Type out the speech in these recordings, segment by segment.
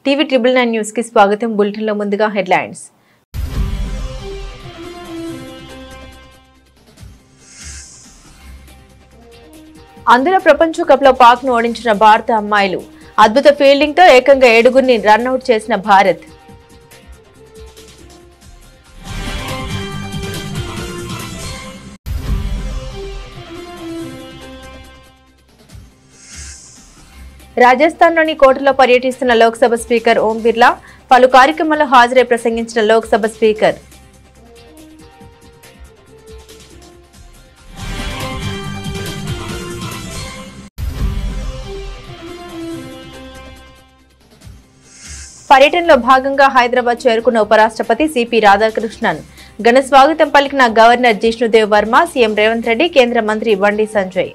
TV 999 news కి స్వాగతం. Bulletin లో ముందుగా హెడ్లైన్స్. అందులో ప్రపంచ కప్ లో పాక్ ను ఓడించిన భారత అమ్మాయిలు. అద్భుత ఫీల్డింగ్ తో ఏకంగా 7గురిని రన్అట్ చేసిన భారత్. రాజస్థాన్లోని కోటలో పర్యటిస్తున్న లోక్సభ స్పీకర్ ఓం బిర్లా. పలు కార్యక్రమాల్లో హాజరై ప్రసంగించిన లోక్సభ స్పీకర్. పర్యటనలో భాగంగా హైదరాబాద్ చేరుకున్న ఉపరాష్ట్రపతి సిపి రాధాకృష్ణన్. ఘన స్వాగతం పలికిన గవర్నర్ జిష్ణుదేవ్ వర్మ, సీఎం రేవంత్ రెడ్డి, కేంద్ర మంత్రి బండి సంజయ్.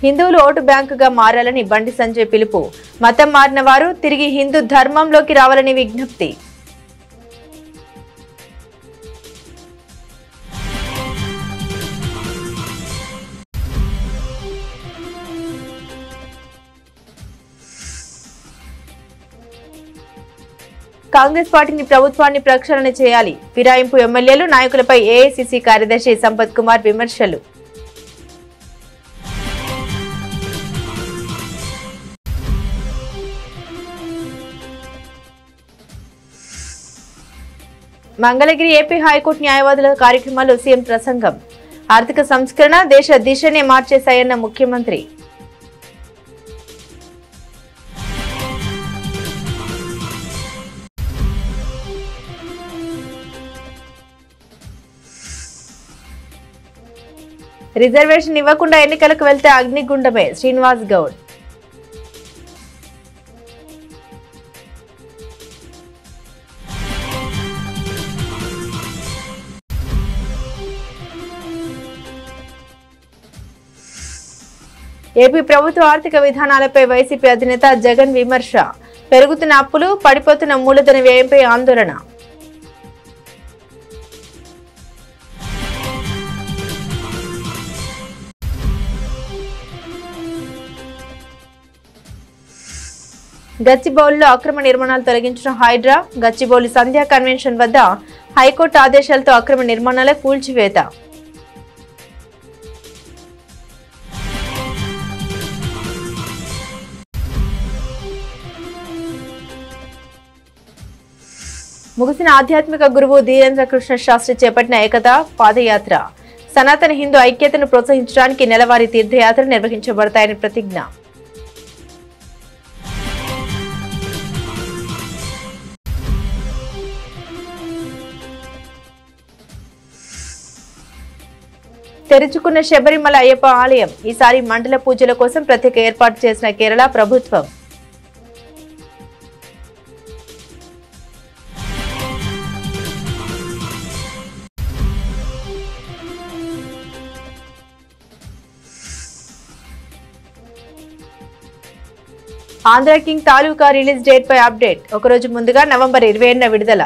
హిందువులు ఓటు బ్యాంకుగా మారాలని బండి సంజయ్ పిలుపు. మతం మారిన వారు తిరిగి హిందూ ధర్మంలోకి రావాలని విజ్ఞప్తి. కాంగ్రెస్ పార్టీని ప్రభుత్వాన్ని ప్రక్షాళన చేయాలి. ఫిరాయింపు ఎమ్మెల్యేలు, నాయకులపై ఏఐసిసి కార్యదర్శి సంపత్ కుమార్ విమర్శలు. మంగళగిరి ఏపీ హైకోర్టు న్యాయవాదుల కార్యక్రమాల్లో సీఎం ప్రసంగం. ఆర్థిక సంస్కరణ దేశ దిశనే మార్చేశాయన్న ముఖ్యమంత్రి. రిజర్వేషన్ ఇవ్వకుండా ఎన్నికలకు వెళ్తే అగ్నిగుండమే శ్రీనివాస్ గౌడ్. ఏపీ ప్రభుత్వ ఆర్థిక విధానాలపై వైసీపీ అధినేత జగన్ విమర్శ. పెరుగుతున్న అప్పులు, పడిపోతున్న మూలధన వ్యయంపై ఆందోళన. గచ్చిబౌలిలో అక్రమ నిర్మాణాలు తొలగించిన హైడ్రా. గచ్చిబౌలి సంధ్యా కన్వెన్షన్ వద్ద హైకోర్టు ఆదేశాలతో అక్రమ నిర్మాణాల కూల్చివేత. ముగిసిన ఆధ్యాత్మిక గురువు ధీరేంద్ర కృష్ణ శాస్త్రి చేపట్టిన ఏకతా పాదయాత్ర. సనాతన హిందూ ఐక్యతను ప్రోత్సహించడానికి నెలవారీ తీర్థయాత్ర నిర్వహించబడతాయని ప్రతిజ్ఞ. తెరుచుకున్న శబరిమల అయ్యప్ప ఆలయం. ఈసారి మండల పూజల కోసం ప్రత్యేక ఏర్పాటు చేసిన కేరళ ప్రభుత్వం. ఆంధ్ర కింగ్ తాలూకా రిలీజ్ డేట్ పై అప్డేట్. ఒకరోజు ముందుగా నవంబర్ 27న విడుదల.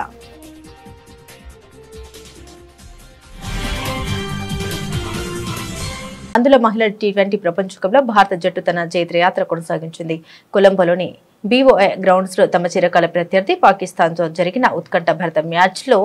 అందులో మహిళల టీ20 ప్రపంచ కప్లో భారత జట్టు తన జైత్రయాత్ర కొనసాగించింది. కొలంబోలోని బీఓఏ గ్రౌండ్స్ లో తమ చిరకాల ప్రత్యర్థి పాకిస్తాన్ తో జరిగిన ఉత్కంఠభరిత మ్యాచ్ లో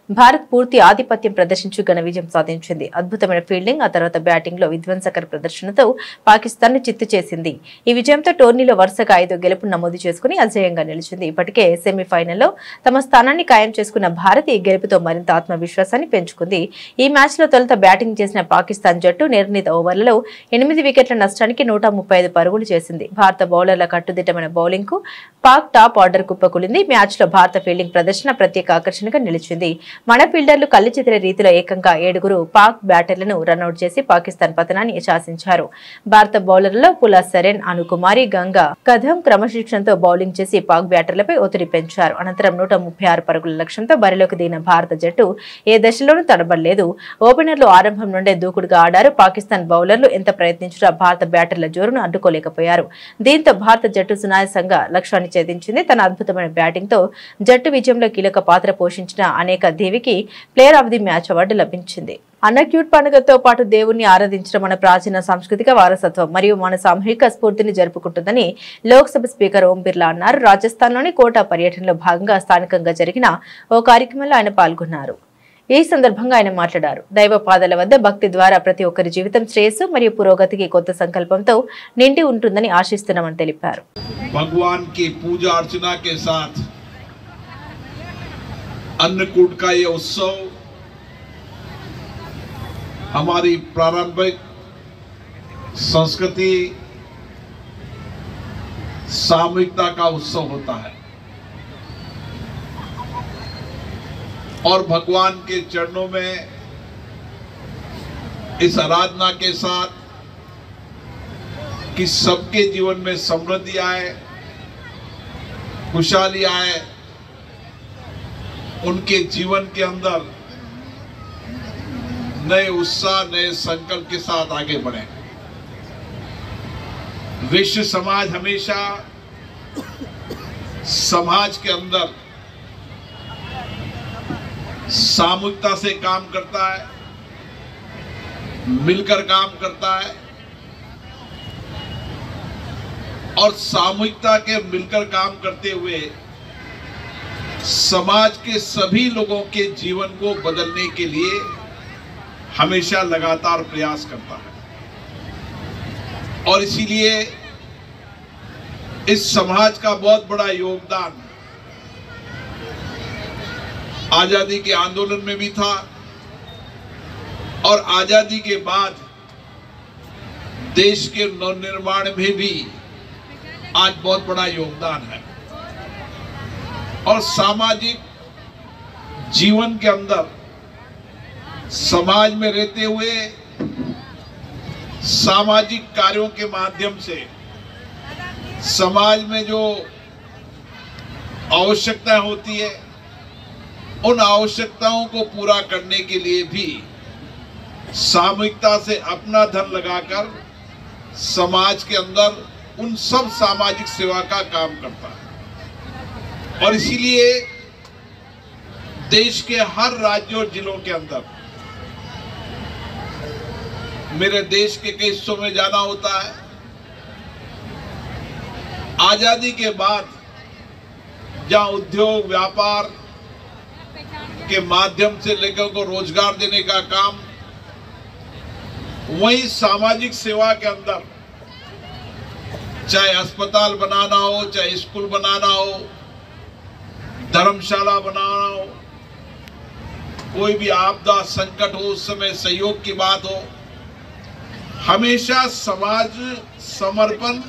భారత్ పూర్తి ఆధిపత్యం ప్రదర్శించి ఘన విజయం సాధించింది. అద్భుతమైన ఫీల్డింగ్, ఆ తర్వాత బ్యాటింగ్ లో విధ్వంసకర ప్రదర్శనతో పాకిస్తాన్ ను చిత్తు చేసింది. ఈ విజయంతో టోర్నీలో వరుసగా 5వ గెలుపును నమోదు చేసుకుని అజేయంగా నిలిచింది. ఇప్పటికే సెమీఫైనల్లో తమ స్థానాన్ని ఖాయం చేసుకున్న భారత్ ఈ గెలుపుతో మరింత ఆత్మవిశ్వాసాన్ని పెంచుకుంది. ఈ మ్యాచ్ లో తొలుత బ్యాటింగ్ చేసిన పాకిస్తాన్ జట్టు నిర్ణీత ఓవర్లలో 8 వికెట్ల నష్టానికి 135 పరుగులు చేసింది. భారత బౌలర్ల కట్టుదిట్టమైన బౌలింగ్ కు పాక్ టాప్ ఆర్డర్ కుప్పకూలింది. మ్యాచ్ లో భారత ఫీల్డింగ్ ప్రదర్శన ప్రత్యేక ఆకర్షణగా నిలిచింది. మన ఫీల్డర్లు కళ్లి చెదిరే రీతిలో ఏకంగా 7గురు పాక్ బ్యాటర్లను రన్అట్ చేసి పాకిస్తాన్ పతనాన్ని శాసించారు. భారత బౌలర్లలో పులా సరెన్, అనుకుమారి, గంగా కథం క్రమశిక్షణతో బౌలింగ్ చేసి పాక్ బ్యాటర్లపై ఒత్తిడి పెంచారు. అనంతరం 136 పరుగుల లక్ష్యంతో బరిలోకి దిగిన భారత జట్టు ఏ దశలోనూ తడబడలేదు. ఓపెనర్లు ఆరంభం నుండే దూకుడుగా ఆడారు. పాకిస్తాన్ బౌలర్లు ఎంత ప్రయత్నించినా భారత బ్యాటర్ల జోరును అడ్డుకోలేకపోయారు. దీంతో భారత జట్టు సునాయాసంగా లక్ష్యాన్ని ఛేదించింది. తన అద్భుతమైన బ్యాటింగ్ తో జట్టు విజయంలో కీలక పాత్ర పోషించిన అనేక శ్రీదేవికి player of the match award లభించింది. అన్నక్యూట్ పండుగతో పాటు దేవుణ్ణి ఆరాధించడం మన ప్రాచీన సాంస్కృతిక వారసత్వం మరియు మన సామూహిక స్ఫూర్తిని జరుపుకుంటుందని లోక్సభ స్పీకర్ ఓం బిర్లా అన్నారు. రాజస్థాన్లోని కోటా పర్యటనలో భాగంగా స్థానికంగా జరిగిన ఓ కార్యక్రమంలో ఆయన పాల్గొన్నారు. ఈ సందర్భంగా ఆయన మాట్లాడారు. దైవ పాదాల వద్ద భక్తి ద్వారా ప్రతి ఒక్కరి జీవితం శ్రేయస్సు మరియు పురోగతికి కొత్త సంకల్పంతో నిండి ఉంటుందని ఆశిస్తున్నామని తెలిపారు. भगवान की पूजा अर्चना के साथ अन्नकूट का ये उत्सव हमारी प्रारंभिक संस्कृति सामूहिकता का उत्सव होता है और भगवान के चरणों में इस आराधना के साथ कि सबके जीवन में समृद्धि आए, खुशहाली आए, उनके जीवन के अंदर नए उत्साह नए संकल्प के साथ आगे बढ़े। विश्व समाज हमेशा समाज के अंदर सामूहिकता से काम करता है, मिलकर काम करता है और सामूहिकता के मिलकर काम करते हुए समाज के सभी लोगों के जीवन को बदलने के लिए हमेशा लगातार प्रयास करता है और इसीलिए इस समाज का बहुत बड़ा योगदान आजादी के आंदोलन में भी था और आजादी के बाद देश के नवनिर्माण में भी आज बहुत बड़ा योगदान है और सामाजिक जीवन के अंदर समाज में रहते हुए सामाजिक कार्यों के माध्यम से समाज में जो आवश्यकताएं होती है उन आवश्यकताओं को पूरा करने के लिए भी सामूहिकता से अपना धन लगाकर समाज के अंदर उन सब सामाजिक सेवा का काम करता है और इसीलिए देश के हर राज्य और जिलों के अंदर मेरे देश के कई हिस्सों में जाना होता है। आजादी के बाद जहां उद्योग व्यापार के माध्यम से लोगों को रोजगार देने का काम, वही सामाजिक सेवा के अंदर चाहे अस्पताल बनाना हो, चाहे स्कूल बनाना हो, धर्मशाला बनाना हो, कोई भी आपदा संकट हो उस समय सहयोग की बात हो, हमेशा समाज समर्पण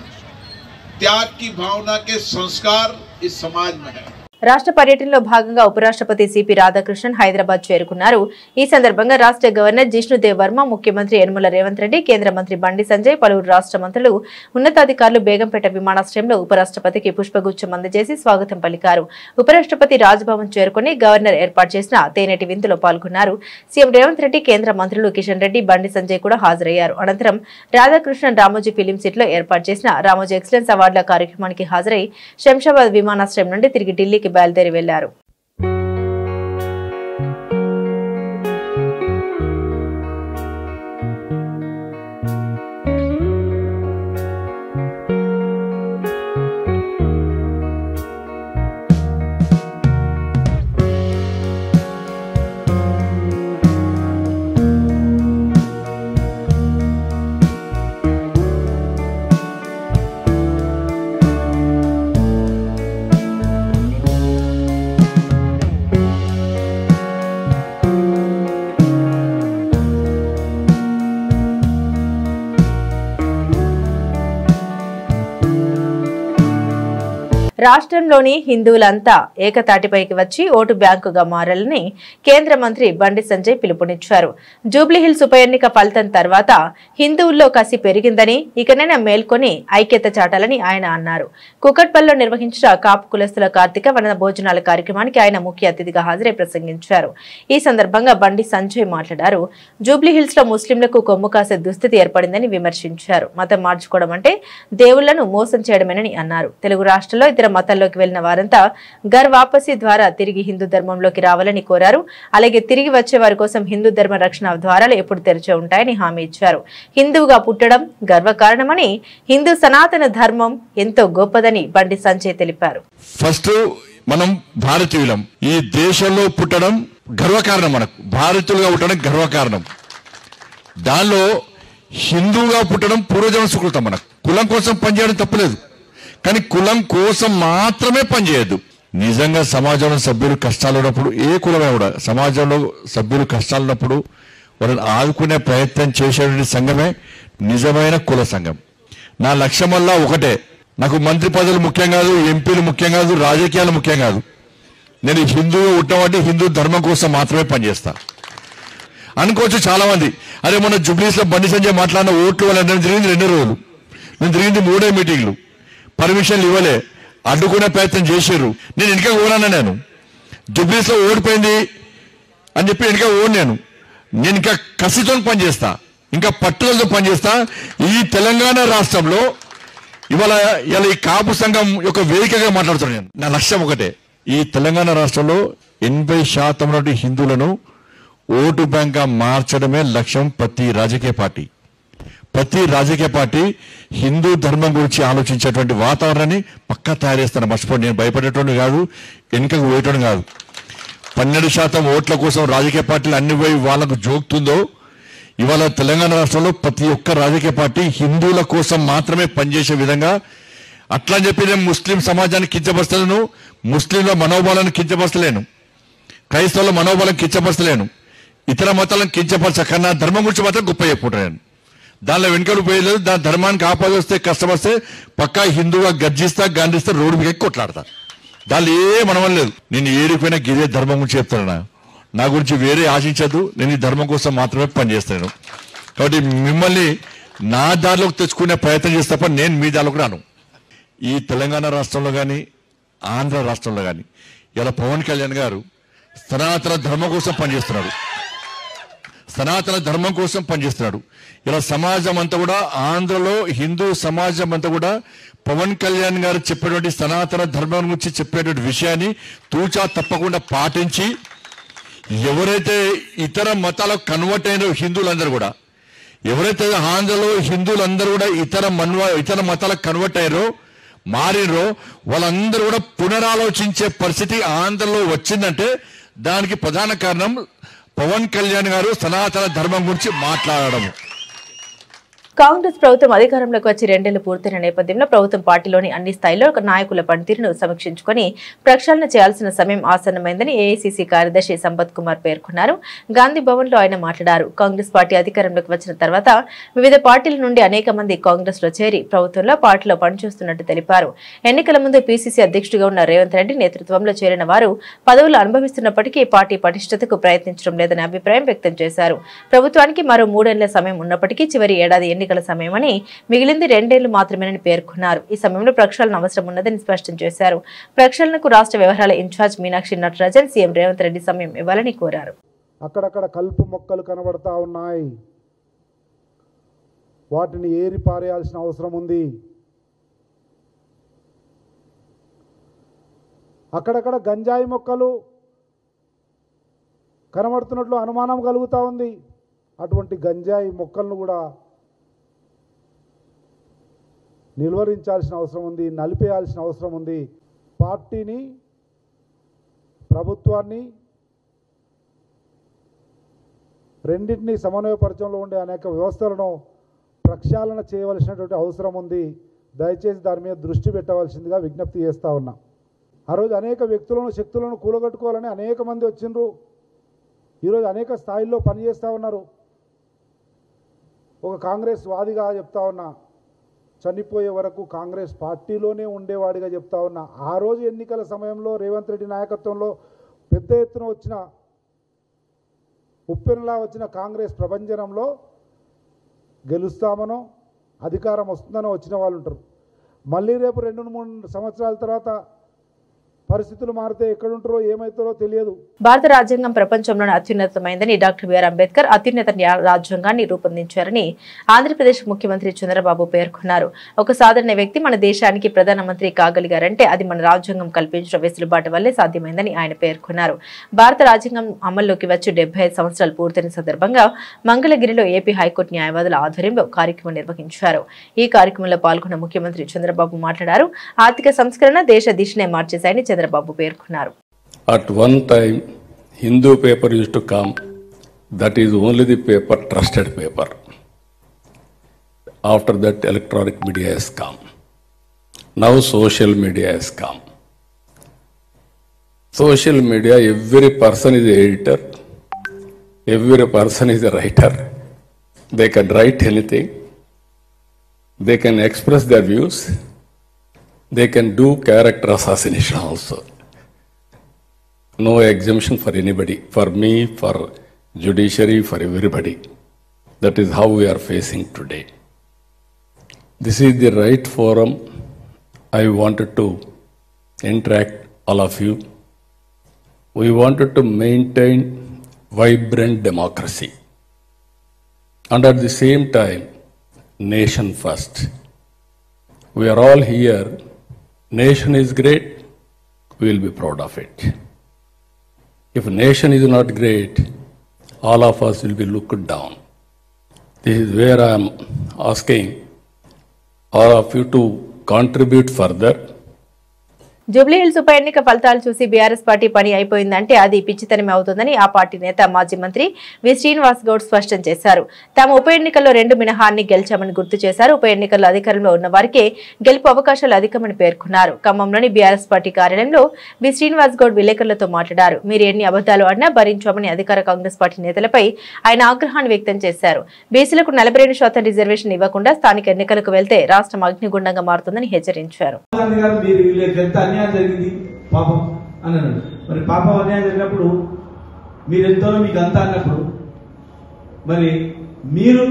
त्याग की भावना के संस्कार इस समाज में है। రాష్ట్ర పర్యటనలో భాగంగా ఉపరాష్ట్రపతి సిపి రాధాకృష్ణన్ హైదరాబాద్ చేరుకున్నారు. ఈ సందర్భంగా రాష్ట్ర గవర్నర్ జిష్ణుదేవ్ వర్మ, ముఖ్యమంత్రి యనమల రేవంత్ రెడ్డి, కేంద్ర మంత్రి బండి సంజయ్, పలువురు రాష్ట్ర మంత్రులు, ఉన్నతాధికారులు బేగంపేట విమానాశ్రయంలో ఉపరాష్ట్రపతికి పుష్పగుచ్చం అందజేసి స్వాగతం పలికారు. ఉపరాష్ట్రపతి రాజ్భవన్ చేరుకుని గవర్నర్ ఏర్పాటు చేసిన తేనెటి విందులో పాల్గొన్నారు. సీఎం రేవంత్ రెడ్డి, కేంద్ర మంత్రులు కిషన్ రెడ్డి, బండి సంజయ్ కూడా హాజరయ్యారు. అనంతరం రాధాకృష్ణన్ రామోజీ ఫిలిం సిటీలో ఏర్పాటు చేసిన రామోజీ ఎక్సలెన్స్ అవార్డుల కార్యక్రమానికి హాజరై శంషాబాద్ విమానాశ్రయం నుండి తిరిగి ఢిల్లీకి బయలుదేరి వెళ్లారు. రాష్ట్రంలోని హిందువులంతా ఏకతాటిపైకి వచ్చి ఓటు బ్యాంకుగా మారాలని కేంద్ర మంత్రి బండి సంజయ్ పిలుపునిచ్చారు. జూబ్లీహిల్స్ ఉప ఎన్నిక ఫలితం తర్వాత హిందువుల్లో కసి పెరిగిందని, ఇకనైనా మేల్కొని ఐక్యత చాటాలని ఆయన అన్నారు. కుకట్పల్లిలో నిర్వహించిన కాపు కులస్తుల కార్తీక వన భోజనాల కార్యక్రమానికి ఆయన ముఖ్య అతిథిగా హాజరై ప్రసంగించారు. ఈ సందర్భంగా బండి సంజయ్ మాట్లాడారు. జూబ్లీహిల్స్ లో ముస్లింలకు కొమ్ము కాసే దుస్థితి ఏర్పడిందని విమర్శించారు. మతం మార్చుకోవడం అంటే దేవుళ్లను మోసం చేయడమేనని అన్నారు. తెలుగు రాష్ట్రాల్లో ఇతర మతాల్లోకి వెళ్లిన వారంతా ఘర్ వాపసీ ద్వారా తిరిగి హిందూ ధర్మంలోకి రావాలని కోరారు. అలాగే తిరిగి వచ్చే వారి కోసం హిందూ ధర్మ రక్షణ ద్వారాలు ఎప్పుడు తెరిచి ఉంటాయని హామీ ఇచ్చారు. హిందువుగా పుట్టడం గర్వకారణమని, హిందూ సనాతన ధర్మం ఎంతో గొప్పదని బండి సంజయ్ తెలిపారు. ఫస్ట్ మనం భారతీయులం, ఈ దేశంలో పుట్టడం గర్వకారణం, మనకు భారతీయులుగా పుట్టడం గర్వకారణం. దానిలో హిందువుగా పుట్టడం పూర్వజన్మ సుకృతం. మనకు కులం కోసం పనిచేయడం తప్పలేదు, కానీ కులం కోసం మాత్రమే పనిచేయద్దు. నిజంగా సమాజంలో సభ్యులు కష్టాలు ఉన్నప్పుడు, ఏ కులమే కూడా సమాజంలో సభ్యులు కష్టాలు ఉన్నప్పుడు వాళ్ళని ఆదుకునే ప్రయత్నం చేసేటువంటి సంఘమే నిజమైన కుల సంఘం. నా లక్ష్యం వల్ల ఒకటే, నాకు మంత్రి పదవులు ముఖ్యం కాదు, ఎంపీలు ముఖ్యం కాదు, రాజకీయాలు ముఖ్యం కాదు. నేను హిందువుగా ఉండబట్టి హిందూ ధర్మం కోసం మాత్రమే పనిచేస్తా. అనుకోవచ్చు చాలా మంది, అరే మొన్న జూబ్లీస్లో బండి సంజయ్ మాట్లాడిన ఓట్లు వల్ల జరిగింది 2 రోజులు, నేను జరిగింది 3 మీటింగ్లు, పర్మిషన్లు ఇవ్వలే, అడ్డుకునే ప్రయత్నం చేశారు. నేను వెనుక ఓనన్నా, నేను జూబ్లీస్లో ఓడిపోయింది అని చెప్పి వెనుక నేను ఇంకా కసితో పనిచేస్తా, ఇంకా పట్టుదలతో పనిచేస్తా. ఈ తెలంగాణ రాష్ట్రంలో ఇవాళ ఈ కాపు సంఘం యొక్క వేదికగా మాట్లాడుతున్నాను నేను. నా లక్ష్యం ఒకటే, ఈ తెలంగాణ రాష్ట్రంలో 80% హిందువులను ఓటు బ్యాంక్గా మార్చడమే లక్ష్యం. ప్రతి రాజకీయ పార్టీ హిందూ ధర్మం గురించి ఆలోచించేటువంటి వాతావరణాన్ని పక్కా తయారు చేస్తాను. మర్చిపోండి, నేను భయపడేటోడు కాదు, వెనుకకు పోయేటోడు కాదు. 12% ఓట్ల కోసం రాజకీయ పార్టీలు అన్ని పోయి వాళ్ళకు జోకుతుందో, ఇవాళ తెలంగాణ రాష్ట్రంలో ప్రతి ఒక్క రాజకీయ పార్టీ హిందువుల కోసం మాత్రమే పనిచేసే విధంగా, అట్లా అని చెప్పి నేను ముస్లిం సమాజాన్ని కించపరచలేను, ముస్లింల మనోబలాన్ని కించపరచలేను, క్రైస్తవుల మనోబలం కించపరచలేను, ఇతర మతాలను కించపరచకన్నా ధర్మం గురించి మాత్రం గొప్ప చెప్పుకుంటాను. దానిలో వెనుకడు పోయలేదు. దాని ధర్మానికి ఆపదొస్తే కష్టమొస్తే పక్కా హిందువుగా గర్జిస్తా, గాంధిస్తా, రోడ్డు మీద కొట్లాడతా. దానిలో ఏ మనవం లేదు. నేను ఏడిపోయినా గిదే ధర్మం గురించి చెప్తాను. నా గురించి వేరే ఆశించదు, నేను ఈ ధర్మం కోసం మాత్రమే పనిచేస్తాను. కాబట్టి మిమ్మల్ని నా దారిలోకి తెచ్చుకునే ప్రయత్నం చేస్తే తప్ప నేను మీ దారిలోకి రాను. ఈ తెలంగాణ రాష్ట్రంలో కానీ ఆంధ్ర రాష్ట్రంలో కానీ ఇలా పవన్ కళ్యాణ్ గారు సనాతన ధర్మం కోసం పనిచేస్తున్నాడు. ఇలా సమాజం అంతా కూడా, ఆంధ్రలో హిందూ సమాజం అంతా కూడా పవన్ కళ్యాణ్ గారు చెప్పేటువంటి సనాతన ధర్మం గురించి చెప్పేటువంటి విషయాన్ని తూచా తప్పకుండా పాటించి, ఎవరైతే ఇతర మతాలకు కన్వర్ట్ అయిన హిందువులందరూ కూడా, ఎవరైతే ఆంధ్రలో హిందువులందరూ కూడా ఇతర మతాలకు కన్వర్ట్ అయ్యారో, మారినరో, వాళ్ళందరూ కూడా పునరాలోచించే పరిస్థితి ఆంధ్రలో వచ్చిందంటే దానికి ప్రధాన కారణం పవన్ కళ్యాణ్ గారు సనాతన ధర్మం గురించి మాట్లాడడం. కాంగ్రెస్ ప్రభుత్వం అధికారంలోకి వచ్చి 2 ఏళ్లు పూర్తయిన నేపథ్యంలో ప్రభుత్వం పార్టీలోని అన్ని స్థాయిల్లో నాయకుల పనితీరును సమీక్షించుకుని ప్రక్షాళన చేయాల్సిన సమయం ఆసన్నమైందని ఏఐసీసీ కార్యదర్శి సంపత్ కుమార్ పేర్కొన్నారు. గాంధీ భవన్ లో ఆయన మాట్లాడారు. కాంగ్రెస్ పార్టీ అధికారంలోకి వచ్చిన తర్వాత వివిధ పార్టీల నుండి అనేక మంది కాంగ్రెస్ లో చేరి ప్రభుత్వంలో పార్టీలో పనిచేస్తున్నట్టు తెలిపారు. ఎన్నికల ముందు పీసీసీ అధ్యక్షుడిగా ఉన్న రేవంత్ రెడ్డి నేతృత్వంలో చేరిన వారు పదవులు అనుభవిస్తున్నప్పటికీ పార్టీ పటిష్టతకు ప్రయత్నించడం లేదని అభిప్రాయం వ్యక్తం చేశారు. ప్రభుత్వానికి మరో 3 ఏళ్ల సమయం ఉన్నప్పటికీ చివరి ఏడాది ఎన్నికల సమయమని, మిగిలింది 2 ఏళ్లు మాత్రమేనని పేర్కొన్నారు. ఈ సమయంలో ప్రక్షాళన అవసరం ఉన్నదని స్పష్టం చేశారు. ప్రక్షాళనకు రాష్ట్ర వ్యవహారాల ఇన్ఛార్జ్ మీనాక్షి నటరాజన్ సీఎం రేవంత్ రెడ్డి సమయం ఇవ్వాలని కోరారు. అక్కడక్కడ కలుపు మొక్కలు కనబడతా ఉన్నాయి, వాటిని ఏరి పారేయాల్సిన అవసరం ఉంది. అక్కడక్కడ గంజాయి మొక్కలు కనబడుతున్నట్లు అనుమానం కలుగుతూ ఉంది. అటువంటి గంజాయి మొక్కలను కూడా నిలువరించాల్సిన అవసరం ఉంది, నలిపేయాల్సిన అవసరం ఉంది. పార్టీని, ప్రభుత్వాన్ని రెండింటినీ సమన్వయపరచడంలో ఉండే అనేక వ్యవస్థలను ప్రక్షాళన చేయవలసినటువంటి అవసరం ఉంది. దయచేసి దాని మీద దృష్టి పెట్టవలసిందిగా విజ్ఞప్తి చేస్తూ ఉన్నా. ఆ రోజు అనేక వ్యక్తులను, శక్తులను కూలగట్టుకోవాలని అనేక మంది వచ్చిండ్రు. ఈరోజు అనేక స్థాయిల్లో పనిచేస్తూ ఉన్నారు. ఒక కాంగ్రెస్ వాదిగా చెప్తా ఉన్నా, చనిపోయే వరకు కాంగ్రెస్ పార్టీలోనే ఉండేవాడిగా చెప్తా ఉన్నా. ఆ రోజు ఎన్నికల సమయంలో రేవంత్ రెడ్డి నాయకత్వంలో పెద్ద ఎత్తున వచ్చిన, ఉప్పెనలా వచ్చిన కాంగ్రెస్ ప్రభంజనంలో గెలుస్తామనో అధికారం వస్తుందనో వచ్చిన వాళ్ళు ఉంటారు. మళ్ళీ రేపు 2-3 సంవత్సరాల తర్వాత పరిస్థితులు మారితే ఎక్కడుంటారో ఏమవుతారో తెలియదు. భారత రాజ్యాంగం ప్రపంచంలోనే అత్యున్నతమైందని డాక్టర్ బిఆర్ అంబేద్కర్ అత్యున్నత రాజ్యాంగాన్ని రూపొందించారని ఆంధ్రప్రదేశ్ ముఖ్యమంత్రి చంద్రబాబు పేర్కొన్నారు. ఒక సాధారణ వ్యక్తి మన దేశానికి ప్రధానమంత్రి కాగలిగారంటే అది మన రాజ్యాంగం కల్పించిన వెసులుబాటు వల్లే సాధ్యమైందని ఆయన పేర్కొన్నారు. భారత రాజ్యాంగం అమల్లోకి వచ్చి 75 సంవత్సరాలు పూర్తయిన సందర్భంగా మంగళగిరిలో ఏపీ హైకోర్టు న్యాయవాదుల ఆధ్వర్యంలో కార్యక్రమం నిర్వహించారు. ఈ కార్యక్రమంలో పాల్గొన్న ముఖ్యమంత్రి చంద్రబాబు మాట్లాడారు. ఆర్థిక సంస్కరణ దేశ దిశనే మార్చేశాయని చంద్రబాబు పేర్కొన్నారు. At one time, Hindu paper used to come. That is only the paper, trusted paper. After that, electronic media has come. Now social media has come. Social media, every person is an editor. Every person is a writer. They can write anything. They can express their views. They can do character assassination also. No exemption for anybody, for me, for judiciary, for everybody. That is how we are facing today. This is the right forum. I wanted to interact all of you. We wanted to maintain vibrant democracy. And at the same time, nation first. We are all here. Nation is great, we will be proud of it. If nation is not great, all of us will be looked down. This is where I am asking all of you to contribute further. Jubilee hills ఉప ఎన్నిక ఫలితాలు చూసి BRS party పని అయిపోయిందంటే అది పిచ్చితనమే అవుతుందని ఆ party నేత మాజీ మంత్రి వి శ్రీనివాస్ గౌడ్ స్పష్టం చేశారు. తాము ఉప ఎన్నికల్లో 2 మినహాన్ని గెలిచామని గుర్తు చేశారు. ఉప ఎన్నికల్లో అధికారంలో ఉన్న వారికే గెలుపు అవకాశాలు అధికమని పేర్కొన్నారు. ఖమ్మంలోని బీఆర్ఎస్ పార్టీ కార్యాలయంలో వి శ్రీనివాస్ గౌడ్ విలేకరులతో మాట్లాడారు. మీరు ఎన్ని అబద్దాలు ఆడినా భరించామని అధికార కాంగ్రెస్ పార్టీ నేతలపై ఆయన ఆగ్రహాన్ని వ్యక్తం చేశారు. బీసీలకు 42% రిజర్వేషన్ ఇవ్వకుండా స్థానిక ఎన్నికలకు వెళ్తే రాష్ట్రం అగ్నిగుండంగా మారుతుందని హెచ్చరించారు. జరిగింది పాపం అన్నాడు. మరి పాపం అన్యాయం జరిగినప్పుడు మీరు ఎంతోనో మీకు అంతా అన్నప్పుడు మరి మీరు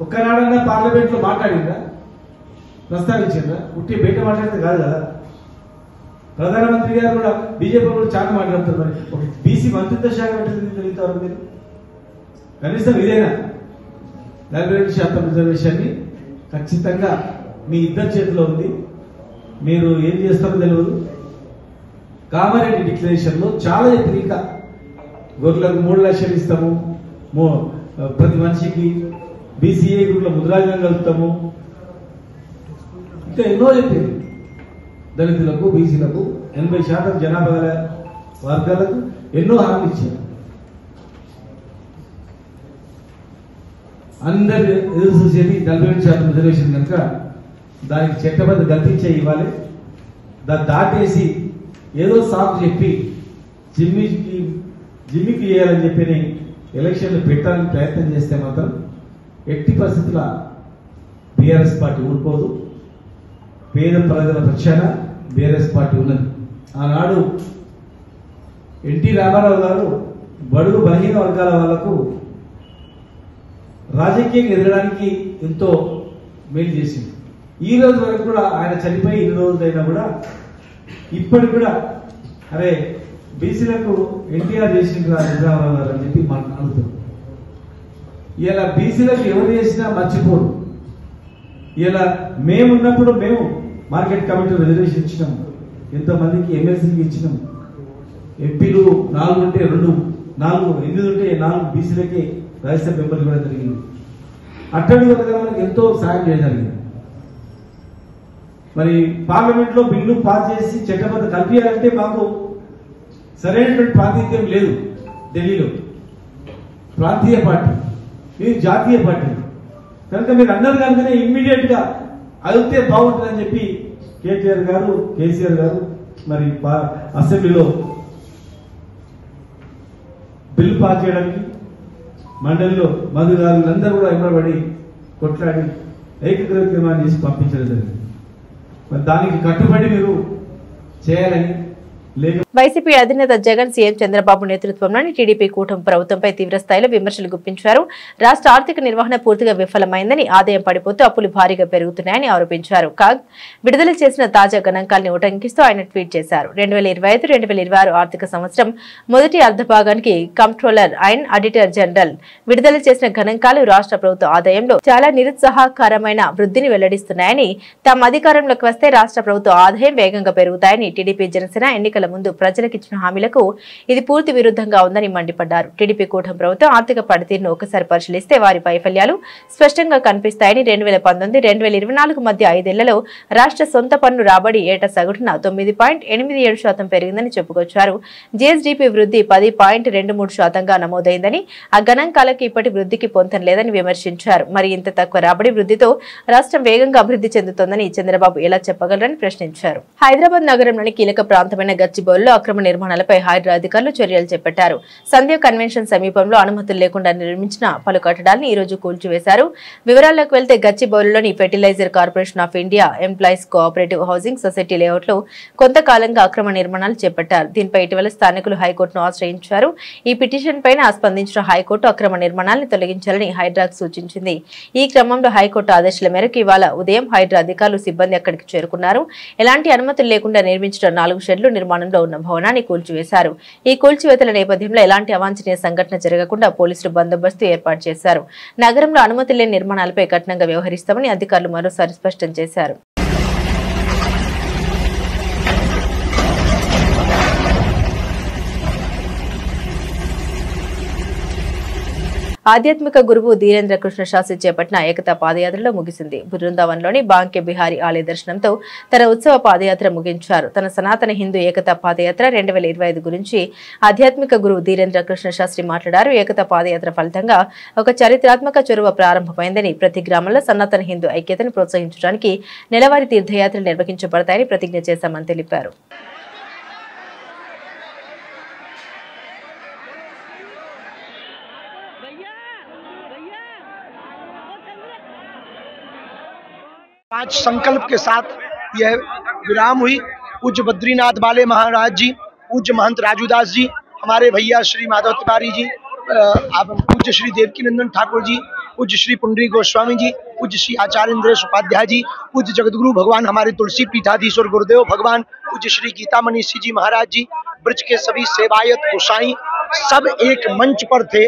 ఒక్కనాడన్నా పార్లమెంట్ లో మాట్లాడిందా, ప్రస్తావించిందా? ఉట్టి బయట మాట్లాడితే కాదు కదా. ప్రధానమంత్రి గారు కూడా బీజేపీ కూడా చాలా మాట్లాడుతారు. మరి ఒక బీసీ మంత్రిత్వ శాఖ పెట్టింది మీరు కనీసం ఇదేనా? 42% రిజర్వేషన్ ఖచ్చితంగా మీ ఇద్దరి చేతిలో ఉంది. మీరు ఏం చేస్తారో తెలియదు. కామారెడ్డి డిక్లరేషన్ లో చాలా ఇంకా గొర్రెలకు 3 లక్షలు ఇస్తాము, ప్రతి మనిషికి బీసీఏ గ్రూప్ లో ముద్రాజనం కలుపుతాము, ఇంకా ఎన్నో చెప్పింది. దళితులకు, బీసీలకు 80% జనాభా గల వర్గాలకు ఎన్నో హామీలు ఇచ్చారు. అందరు ఎదురు చూసేది 42% రిజర్వేషన్ కనుక దానికి చట్టబద్ధ కల్పించే ఇవ్వాలి. దాన్ని దాటేసి ఏదో సాకు చెప్పి జిమ్మికి చేయాలని చెప్పి ఎలక్షన్లు పెట్టాలని ప్రయత్నం చేస్తే మాత్రం ఎట్టి పరిస్థితుల బీఆర్ఎస్ పార్టీ ఊరుకోదు. పేద ప్రజల పక్షాన బీఆర్ఎస్ పార్టీ ఉన్నది. ఆనాడు ఎన్టీ రామారావు గారు బడుగు బలహీన వర్గాల వాళ్లకు రాజకీయంగా ఎదగడానికి ఎంతో మేలు చేసింది. ఈ రోజు వరకు కూడా ఆయన చనిపోయి 2 రోజులైనా కూడా ఇప్పటికి కూడా అరే బీసీలకు ఎన్టీఆర్ చేసిండ్రు రామారావు గారు అని చెప్పి మనం అనుకుంటాం. ఇలా బీసీలకు ఎవరు చేసినా మర్చిపోరు. ఇలా మేమున్నప్పుడు మేము మార్కెట్ కమిటీ రిజర్వేషన్ ఇచ్చినాము, ఎంతోమందికి ఎమ్మెల్సీకి ఇచ్చినాము. ఎంపీలు 4 ఉంటే 2, 8 ఉంటే 4 బీసీలకి రాజ్యసభ మెంబర్లు కూడా జరిగింది. అట్టడి వర్గాలకు ఎంతో సాయం చేయగలిగింది. మరి పార్లమెంట్ లో బిల్లు పాస్ చేసి చట్టబద్ధ కల్పించాలంటే మాకు సరైనటువంటి ప్రాతినిధ్యం లేదు. ఢిల్లీలో ప్రాంతీయ పార్టీ, మీరు జాతీయ పార్టీ కనుక మీరు అన్నారు కనుకనే ఇమ్మీడియట్ గా అదితే బాగుంటుందని చెప్పి కేటీఆర్ గారు, కేసీఆర్ గారు మరి అసెంబ్లీలో బిల్లు పాస్ చేయడానికి మండలిలో మధు గారు వీళ్ళందరూ కూడా ఇమ్మడబడి కొట్లాడి ఏకగ్రీవ తీర్మానం చేసి పంపించడం జరిగింది. మరి దానికి కట్టుబడి మీరు చేయాలని వైసీపీ అధినేత జగన్ సీఎం చంద్రబాబు నేతృత్వంలోని టీడీపీ కూటమి ప్రభుత్వంపై తీవ్ర స్థాయిలో విమర్శలు గుప్పించారు. రాష్ట్ర ఆర్థిక నిర్వహణ పూర్తిగా విఫలమైందని, ఆదాయం పడిపోతూ అప్పులు భారీగా పెరుగుతున్నాయని ఆరోపించారు. కాగ్ విడుదల చేసిన తాజా గణాంకాలను ఉటంకిస్తూ ఆయన ట్వీట్ చేశారు. 2025-2026 ఆర్థిక సంవత్సరం మొదటి అర్ధభాగానికి కంప్ట్రోలర్ అండ్ ఆడిటర్ జనరల్ విడుదల చేసిన గణాంకాలు రాష్ట్ర ప్రభుత్వ ఆదాయంలో చాలా నిరుత్సాహకరమైన వృద్ధిని వెల్లడిస్తున్నాయని, తాము అధికారంలోకి వస్తే రాష్ట్ర ప్రభుత్వ ఆదాయం వేగంగా పెరుగుతాయని, టీడీపీ జనసేన ఎన్నికల ముందు ప్రజలకు ఇచ్చిన హామీలకు ఇది పూర్తి విరుద్ధంగా ఉందని మండిపడ్డారు. టీడీపీ కూటమి ప్రభుత్వం ఆర్థిక పనితీరును ఒకసారి పరిశీలిస్తే వారి వైఫల్యాలు స్పష్టంగా కనిపిస్తాయని, 2019-2024 మధ్య 5 ఏళ్లలో రాష్ట్ర సొంత పన్ను రాబడి ఏటా సగటున 9.87% పెరిగిందని చెప్పుకొచ్చారు. జీఎస్డీపీ వృద్ధి 10.23%గా నమోదైందని, ఆ గణాంకాలకు ఇప్పటి వృద్ధికి పొంతం లేదని విమర్శించారు. మరి ఇంత తక్కువ రాబడి వృద్ధితో రాష్ట్రం వేగంగా అభివృద్ధి చెందుతోందని చంద్రబాబు ఎలా చెప్పగలరని ప్రశ్నించారు. హైదరాబాద్ నగరంలోని కీలక ప్రాంతమైన గచ్చిబౌలిలో అక్రమ నిర్మాణాలపై హైడ్రా అధికారులు చర్యలు చేపట్టారు. సంధ్య కన్వెన్షన్ సమీపంలో అనుమతులు లేకుండా నిర్మించిన పలు కట్టడాలను ఈ రోజు కూల్చివేశారు. వివరాల్లోకి వెళ్తే గచ్చిబౌలిలోని fertiliser corporation of India employees cooperative housing society layout లో కొంతకాలంగా అక్రమ నిర్మాణాలు చేపట్టారు. దీనిపై ఇటీవల స్థానికులు హైకోర్టును ఆశ్రయించారు. ఈ పిటిషన్ పైన స్పందించిన హైకోర్టు అక్రమ నిర్మాణాలను తొలగించాలని హైడ్రాకు సూచించింది. ఈ క్రమంలో హైకోర్టు ఆదేశాల మేరకు ఇవాళ ఉదయం హైడ్రా అధికారులు సిబ్బంది అక్కడికి చేరుకున్నారు. ఎలాంటి అనుమతులు లేకుండా నిర్మించిన 4 షెడ్లు నిర్మాణంలో ఉన్న భవనాన్ని కూల్చివేశారు. ఈ కూల్చివేతల నేపథ్యంలో ఎలాంటి అవాంఛనీయ సంఘటన జరగకుండా పోలీసులు బందోబస్తు ఏర్పాటు చేశారు. నగరంలో అనుమతి లేని నిర్మాణాలపై కఠినంగా వ్యవహరిస్తామని అధికారులు మరోసారి స్పష్టం చేశారు. ఆధ్యాత్మిక గురువు ధీరేంద్ర కృష్ణ శాస్త్రి చేపట్టిన ఏకతా పాదయాత్రలో ముగిసింది. బృందావన్లోని బాంకే బిహారీ ఆలయ దర్శనంతో తన ఉత్సవ పాదయాత్ర ముగించారు. తన సనాతన హిందూ ఏకతా పాదయాత్ర 2025 గురించి ఆధ్యాత్మిక గురువు ధీరేంద్ర కృష్ణ శాస్త్రి మాట్లాడారు. ఏకతా పాదయాత్ర ఫలితంగా ఒక చారిత్రాత్మక చొరవ ప్రారంభమైందని, ప్రతి గ్రామంలో సనాతన హిందూ ఐక్యతను ప్రోత్సహించడానికి నెలవారీ తీర్థయాత్రలు నిర్వహించబడతాయని ప్రతిజ్ఞ చేశామని తెలిపారు. पांच संकल्प के साथ यह विराम हुई। पूज्य बद्रीनाथ बाले महाराज जी, पूज्य महंत राजूदास जी, हमारे भैया श्री माधव तिवारी जी, पूज्य श्री देवकीनंदन ठाकुर जी, पूज्य श्री पुंडरी गोस्वामी जी, पूज्य श्री आचार्य इंद्रेश उपाध्याय जी, पूज्य जगतगुरु भगवान हमारे तुलसी पीठाधीश्वर गुरुदेव भगवान, पूज्य श्री गीता मनीषी जी महाराज जी, ब्रज के सभी सेवायत गोसाई सब एक मंच पर थे,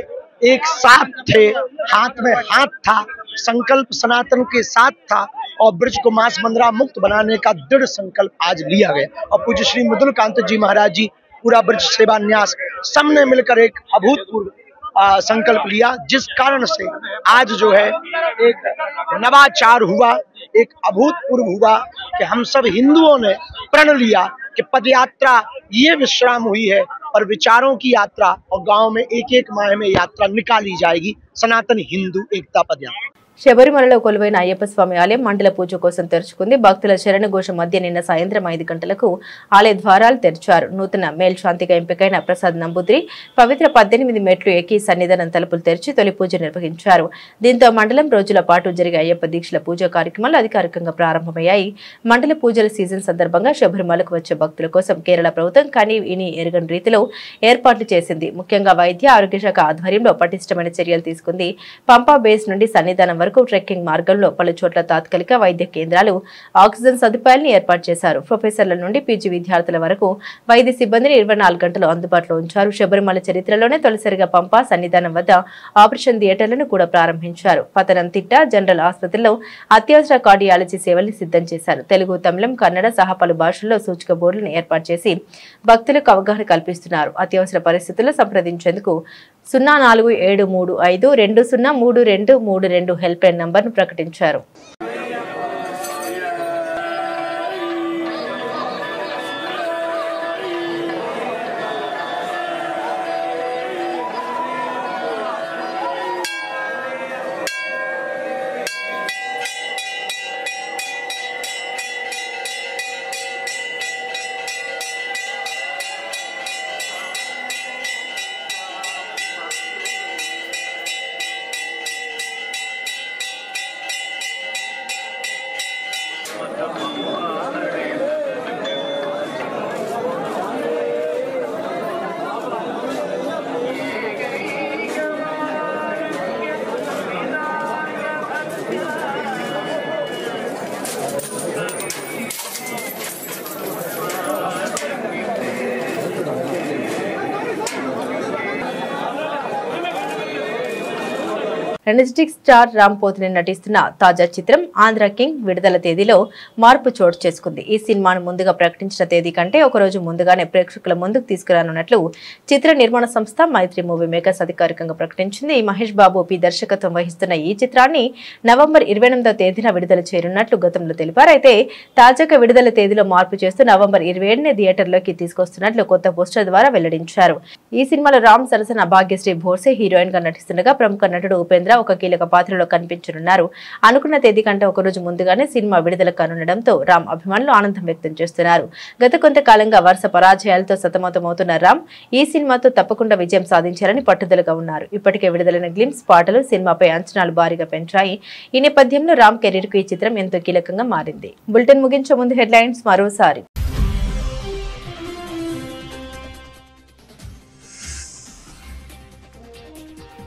एक साथ थे, हाथ में हाथ था, संकल्प सनातन के साथ था और ब्रज को मांस मंदरा मुक्त बनाने का दृढ़ संकल्प आज लिया गया। और पूज्य श्री मृदुल कांत जी महाराज जी, पूरा ब्रज सेवा न्यास सबने मिलकर एक अभूतपूर्व संकल्प लिया, जिस कारण से आज जो है एक नवाचार हुआ, एक अभूतपूर्व हुआ कि हम सब हिंदुओं ने प्रण लिया कि पदयात्रा ये विश्राम हुई है और विचारों की यात्रा, और गांव में एक माह में यात्रा निकाली जाएगी, सनातन हिंदू एकता पदयात्रा। శబరిమలలో కొలువైన అయ్యప్ప స్వామి ఆలయం మండల పూజ కోసం తెరుచుకుంది. భక్తుల శరణఘోష మధ్య నిన్న సాయంత్రం 5 గంటలకు ఆలయ ద్వారాలు తెరిచారు. నూతన మేల్శాంతిగా ఎంపికైన ప్రసాద్ నంబూద్రి పవిత్ర 18 మెట్లు ఎక్కి సన్నిధానం తలుపులు తెరిచి తొలి పూజ నిర్వహించారు. దీంతో మండలం రోజుల పాటు జరిగే అయ్యప్ప దీక్షల పూజా కార్యక్రమాలు అధికారికంగా ప్రారంభమయ్యాయి. మండల పూజల సీజన్ సందర్భంగా శబరిమలకు వచ్చే భక్తుల కోసం కేరళ ప్రభుత్వం కనీ విని ఎరగని రీతిలో ఏర్పాట్లు చేసింది. ముఖ్యంగా వైద్య ఆరోగ్య శాఖ ఆధ్వర్యంలో పటిష్టమైన చర్యలు తీసుకుంది. పంపా బేస్ నుండి సన్నిధానం వరకు ట్రెక్కింగ్ మార్గంలో పలు చోట్ల తాత్కాలిక వైద్య కేంద్రాలు, ఆక్సిజన్ సదుపాయాలను ఏర్పాటు చేశారు. ప్రొఫెసర్ల నుండి పీజీ విద్యార్థుల వరకు వైద్య సిబ్బందిని 24 గంటలు అందుబాటులో ఉంచారు. శబరిమల చరిత్రలోనే తొలిసారిగా పంపా సన్నిధానం వద్ద ఆపరేషన్ థియేటర్లను కూడా ప్రారంభించారు. పతనంతిట్ట జనరల్ ఆసుపత్రిలో అత్యవసర కార్డియాలజీ సేవల్ని సిద్ధం చేశారు. తెలుగు, తమిళం, కన్నడ సహా పలు భాషల్లో సూచిక బోర్డులను ఏర్పాటు చేసి భక్తులకు అవగాహన కల్పిస్తున్నారు. అత్యవసర పరిస్థితుల్లో సంప్రదించేందుకు 0475520332 హెల్ప్ లైన్ నంబర్ను ప్రకటించారు. ఎనర్జెటిక్ స్టార్ రామ్ పోతినేని నటిస్తున్న తాజా చిత్రం ఆంధ్ర కింగ్ విడుదల తేదీలో మార్పు చోటు చేసుకుంది. ఈ సినిమాను ముందుగా ప్రకటించిన తేదీ కంటే ఒకరోజు ముందుగానే ప్రేక్షకుల ముందుకు తీసుకురానున్నట్లు చిత్ర నిర్మాణ సంస్థ మైత్రి మూవీ మేకర్స్ అధికారికంగా ప్రకటించింది. మహేష్ బాబు పి దర్శకత్వం వహిస్తున్న ఈ చిత్రాన్ని నవంబర్ 28వ తేదీన విడుదల చేయనున్నట్లు గతంలో తెలిపారు. అయితే తాజాగా విడుదల తేదీలో మార్పు చేస్తూ నవంబర్ 27ని థియేటర్లోకి తీసుకొస్తున్నట్లు కొత్త పోస్టర్ ద్వారా వెల్లడించారు. ఈ సినిమాలో రామ్ సరసన భాగ్యశ్రీ భోర్సే హీరోయిన్ గా నటిస్తుండగా ప్రముఖ నటుడు ఉపేంద్ర ఒక కీలక పాత్రలో కనిపించనున్నారు. అనుకున్న తేదీ కంటే ఒకరోజు ముందుగానే సినిమా విడుదల కానుండడంతో రామ్ అభిమానులు ఆనందం వ్యక్తం చేస్తున్నారు. గత కొంతకాలంగా వరుస పరాజయాలతో సతమతమవుతున్న రామ్ ఈ సినిమాతో తప్పకుండా విజయం సాధించారని పట్టుదలగా ఉన్నారు. ఇప్పటికే విడుదలైన గ్లిమ్స్ పాటలు సినిమాపై అంచనాలు భారీగా పెంచాయి. ఈ నేపథ్యంలో రామ్ కెరీర్ కు ఈ చిత్రం ఎంతో కీలకంగా మారింది. బులెటిన్ ముగించే ముందు హెడ్లైన్స్ మరోసారి.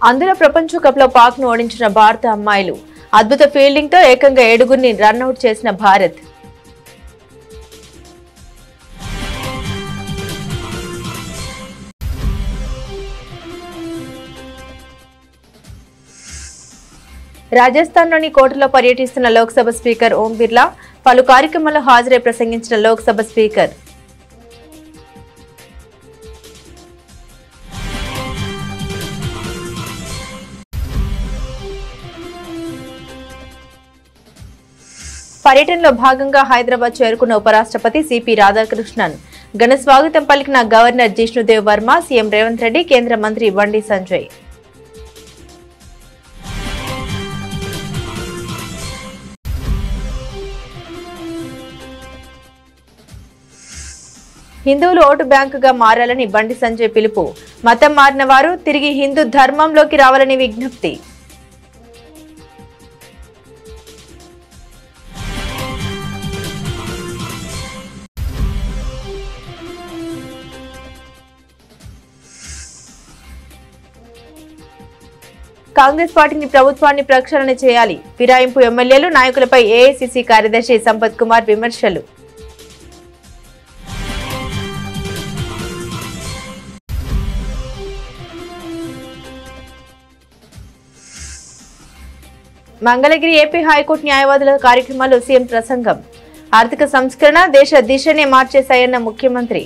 అందులో ప్రపంచ కప్ లో పాక్ ను ఓడించిన భారత అమ్మాయిలు. అద్భుత ఫీల్డింగ్ తో ఏకంగా 7గురిని రన్అట్ చేసిన భారత్. రాజస్థాన్లోని కోటలో పర్యటిస్తున్న లోక్సభ స్పీకర్ ఓం బిర్లా పలు కార్యక్రమాల్లో హాజరై ప్రసంగించిన లోక్సభ స్పీకర్. పర్యటనలో భాగంగా హైదరాబాద్ చేరుకున్న ఉపరాష్ట్రపతి సిపి రాధాకృష్ణన్ ఘన స్వాగతం పలికిన గవర్నర్ జిష్ణుదేవ్ వర్మ, సీఎం రేవంత్ రెడ్డి, కేంద్ర మంత్రి బండి సంజయ్. హిందువులు ఓటు బ్యాంకుగా మారాలని బండి సంజయ్ పిలుపు. మతం మారిన వారు తిరిగి హిందూ ధర్మంలోకి రావాలని విజ్ఞప్తి. కాంగ్రెస్ పార్టీని ప్రభుత్వాన్ని ప్రక్షాళన చేయాలి. ఫిరాయింపు ఎమ్మెల్యేలు నాయకులపై ఏఐసీసీ కార్యదర్శి సంపత్ కుమార్ విమర్శలు. మంగళగిరి ఏపీ హైకోర్టు న్యాయవాదుల కార్యక్రమాల్లో సీఎం ప్రసంగం. ఆర్థిక సంస్కరణ దేశ దిశనే మార్చేశాయన్న ముఖ్యమంత్రి.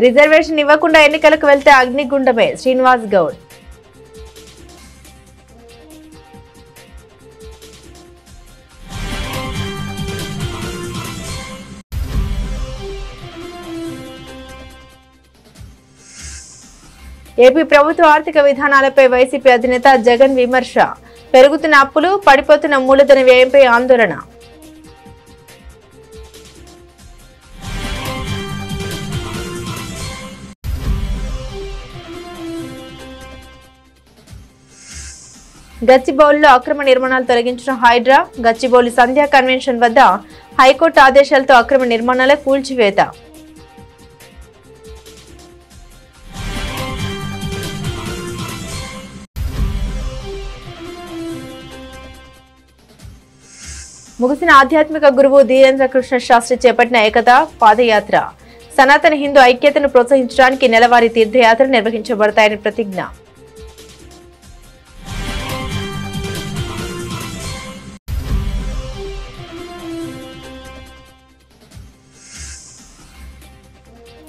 రిజర్వేషన్ ఇవ్వకుండా ఎన్నికలకు వెళ్తే అగ్నిగుండమే శ్రీనివాస్ గౌడ్. ఏపీ ప్రభుత్వ ఆర్థిక విధానాలపై వైసీపీ అధినేత జగన్ విమర్శ. పెరుగుతున్న అప్పులు, పడిపోతున్న మూలధన వ్యయంపై ఆందోళన. గచ్చిబౌలిలో అక్రమ నిర్మాణాలు తొలగించిన హైడ్రా. గచ్చిబౌలి సంధ్యా కన్వెన్షన్ వద్ద హైకోర్టు ఆదేశాలతో అక్రమ నిర్మాణాల కూల్చివేత. ముగిసిన ఆధ్యాత్మిక గురువు ధీరేంద్ర కృష్ణ శాస్త్రి చేపట్టిన ఏకతా పాదయాత్ర. సనాతన హిందూ ఐక్యతను ప్రోత్సహించడానికి నెలవారీ తీర్థయాత్రలు నిర్వహించబడతాయని ప్రతిజ్ఞ.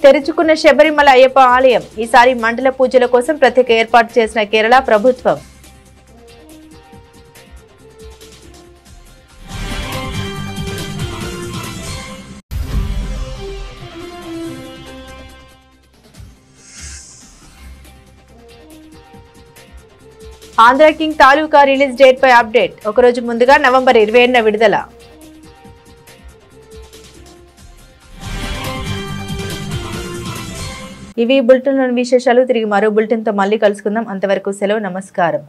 తెరుచుకున్న శబరిమల అయ్యప్ప ఆలయం. ఈసారి మండల పూజల కోసం ప్రత్యేక ఏర్పాటు చేసిన కేరళ ప్రభుత్వం. ఆంధ్ర కింగ్ తాలూకా రిలీజ్ డేట్ పై అప్డేట్. ఒకరోజు ముందుగా నవంబర్ 27న విడుదల. ఇవి బులెటిన్లోని విశేషాలు. తిరిగి మరో బులెటిన్తో మళ్ళీ కలుసుకుందాం. అంతవరకు సెలవు. నమస్కారం.